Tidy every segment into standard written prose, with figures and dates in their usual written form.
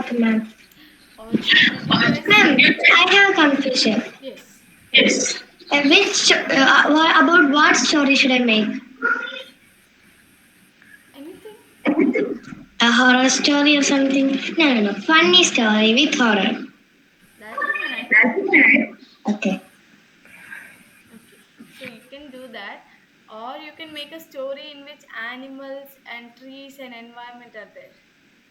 Okay, ma'am. Also, did you guys? Ma'am, I have a confusion. Yes. Yes. About what story should I make? Anything? A horror story or something? No, no, no. Funny story with horror. That would be nice. Okay. Okay. So you can do that, or you can make a story in which animals and trees and environment are there.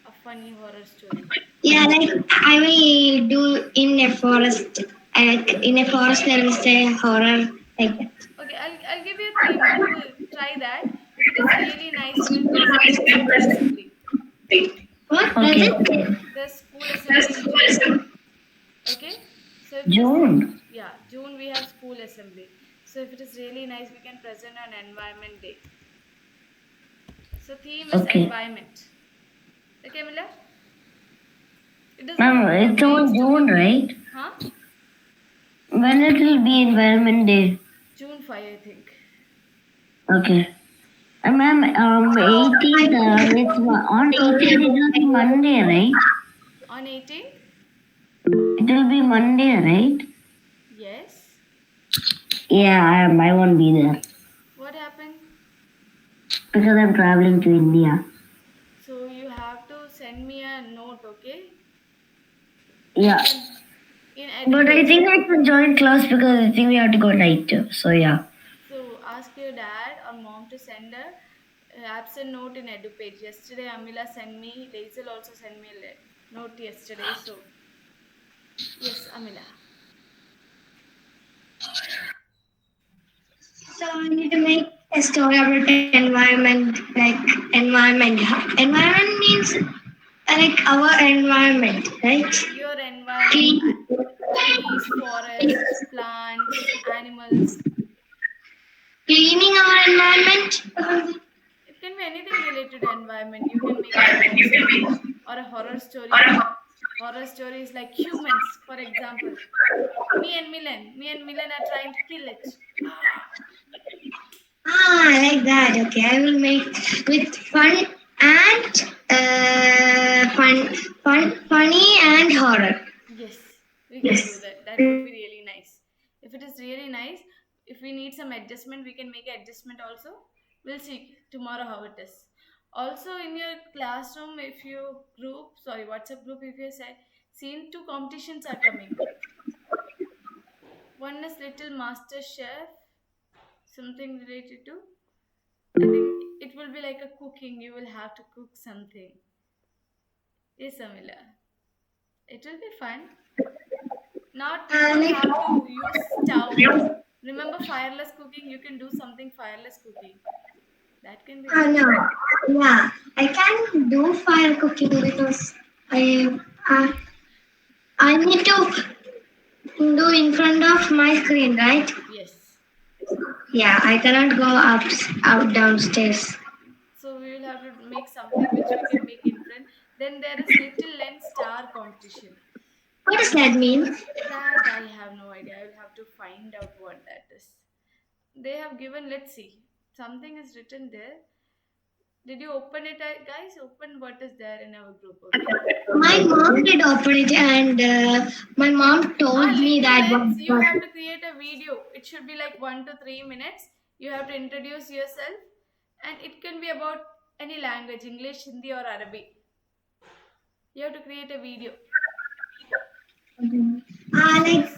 A funny horror story. Yeah, like I will do in a forest. Like in a forest, there is a horror like that. Okay, I'll give you a theme. You will try that. If it is really nice, you will present in school assembly. What? Okay. The school assembly in June. Okay? So if it is June. yeah, June we have school assembly. So if it is really nice, we can present on environment day. So theme is Okay. environment. Okay, Miller? It doesn't Ma'am, have it's on June, right? Huh? When it will be Environment Day? June 5, I think. Okay. Ma'am, 18th, on 18th it will be Monday, right? On 18th? It will be Monday, right? Yes. Yeah, I won't be there What happened? because I'm traveling to India. So you have to send me a note, okay? Yeah. But I think I can join class because I think we have to go night too. So yeah. So ask your dad or mom to send a absent note in EduPage. Yesterday Amila sent me, Lazel also sent me a note yesterday. So yes, Amila. So I need to make a story about environment, like environment. Environment means like our environment, right? Your environment, Clean. trees, forests, plants, animals. Cleaning our environment. It can be anything related to environment. You can make a funny story or a horror story. Horror stories like humans, for example. Me and Milan are trying to kill it. Ah. I like that. Okay, I will make with fun and funny and horror. Yes, we can do that. That would be really nice. If it is really nice, if we need some adjustment, we can make an adjustment also. We'll see tomorrow how it is. Also, in your classroom, if you WhatsApp group, if you said, seen two competitions are coming. One is Little Master Chef, something related to. I think it will be like a cooking. You will have to cook something. Yes, Amila. It will be fun. Not you don't Like, have to use stove. Remember fireless cooking? You can do something fireless cooking. That can be nice. no, yeah, I can do fire cooking because I need to do in front of my screen, right? Yes. Yeah, I cannot go out downstairs. So we will have to make something which we can make in front. Then there is Little Lens Star competition. What does that mean? That I have no idea. I will have to find out what that is. They have given, let's see. Something is written there. Did you open it, guys? Open what is there in our group, okay? My mom did open it, and my mom told me Little that. Lens, you have to create a video. It should be like 1 to 3 minutes. You have to introduce yourself, and it can be about any language, English, Hindi, or Arabic. You have to create a video. Like,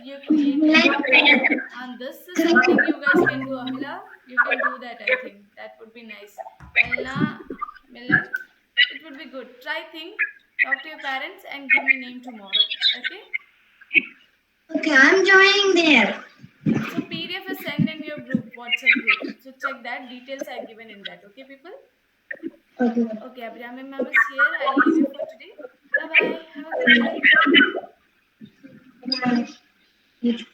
You create it. And this is something you guys can do, Amila. You can do that, I think. That would be nice. Elna, Miller, it would be good. Try think, talk to your parents, and give me name tomorrow. Okay? okay, I'm joining there. So PDF is sent in your group, WhatsApp group. So check that. Details are given in that. Okay, people? Okay. Okay, Abhyami ma'am is here. I'll leave you for today. Bye bye. Have a good day.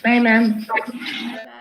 Bye, ma'am. Bye bye.